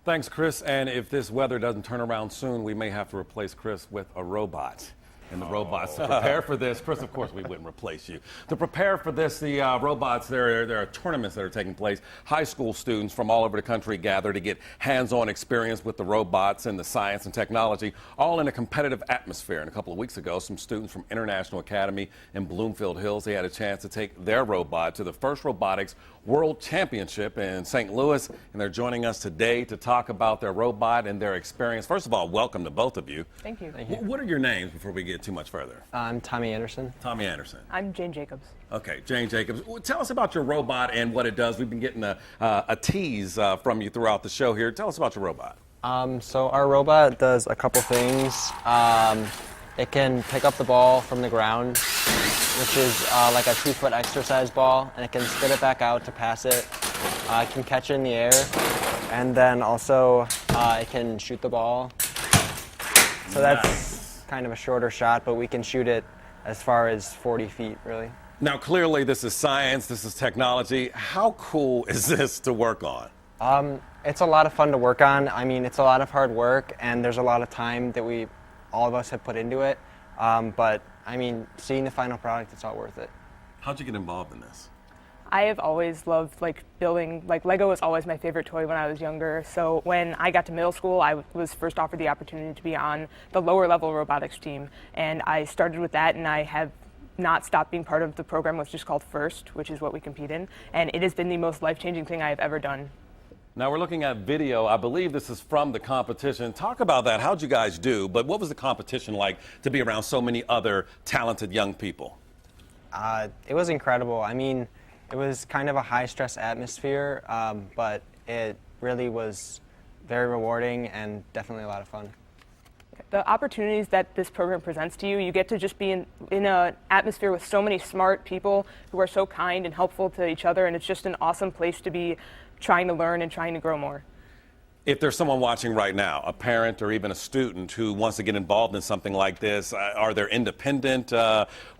Thanks, Chris. And if this weather doesn't turn around soon, we may have to replace Chris with a robot. And the robots to prepare for this. Chris, of course, we wouldn't replace you. To prepare for this, the robots, there are tournaments that are taking place. High school students from all over the country gather to get hands-on experience with the robots and the science and technology, all in a competitive atmosphere. And a couple of weeks ago, some students from International Academy in Bloomfield Hills, they had a chance to take their robot to the first robotics World Championship in St. Louis. And they're joining us today to talk about their robot and their experience. First of all, welcome to both of you. Thank you. What are your names before we get too much further? I'm Tommy Anderson. Tommy Anderson. I'm Jane Jacobs. Okay, Jane Jacobs. Well, tell us about your robot and what it does. We've been getting a tease from you throughout the show here. Tell us about your robot. So our robot does a couple things. It can pick up the ball from the ground, which is like a 2-foot exercise ball, and it can spit it back out to pass it. It can catch it in the air, and then also it can shoot the ball. So that's kind of a shorter shot, but we can shoot it as far as 40 feet, really. Now, clearly, this is science, this is technology. How cool is this to work on? It's a lot of fun to work on. I mean, it's a lot of hard work, and there's a lot of time that all of us have put into it. But, I mean, seeing the final product, it's all worth it. How'd you get involved in this? I have always loved building, Lego was always my favorite toy when I was younger. So when I got to middle school, I was first offered the opportunity to be on the lower level robotics team. And I started with that, and I have not stopped being part of the program, which is called FIRST, which is what we compete in. And it has been the most life-changing thing I have ever done. Now we're looking at video. I believe this is from the competition. Talk about that. How'd you guys do? But what was the competition like to be around so many other talented young people? It was incredible. I mean, it was kind of a high-stress atmosphere, but it really was very rewarding and definitely a lot of fun. The opportunities that this program presents to you, you get to just be in an atmosphere with so many smart people who are so kind and helpful to each other, and it's just an awesome place to be trying to learn and trying to grow more. If there's someone watching right now, a parent or even a student who wants to get involved in something like this, are there independent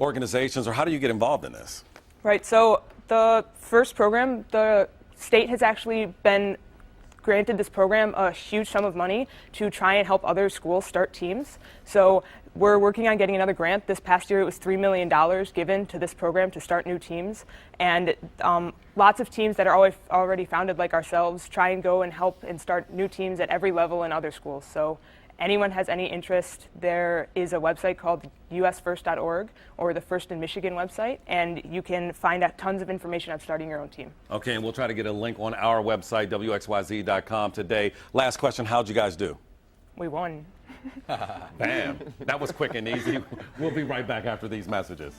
organizations, or how do you get involved in this? Right, so the FIRST program, the state has actually been granted this program a huge sum of money to try and help other schools start teams. So we're working on getting another grant. This past year it was $3 million given to this program to start new teams. And lots of teams that are already founded like ourselves try and go and help and start new teams at every level in other schools. So anyone has any interest, there is a website called usfirst.org or the First in Michigan website, and you can find out tons of information on starting your own team. Okay, and we'll try to get a link on our website, WXYZ.com today. Last question, how'd you guys do? We won. Bam. That was quick and easy. We'll be right back after these messages.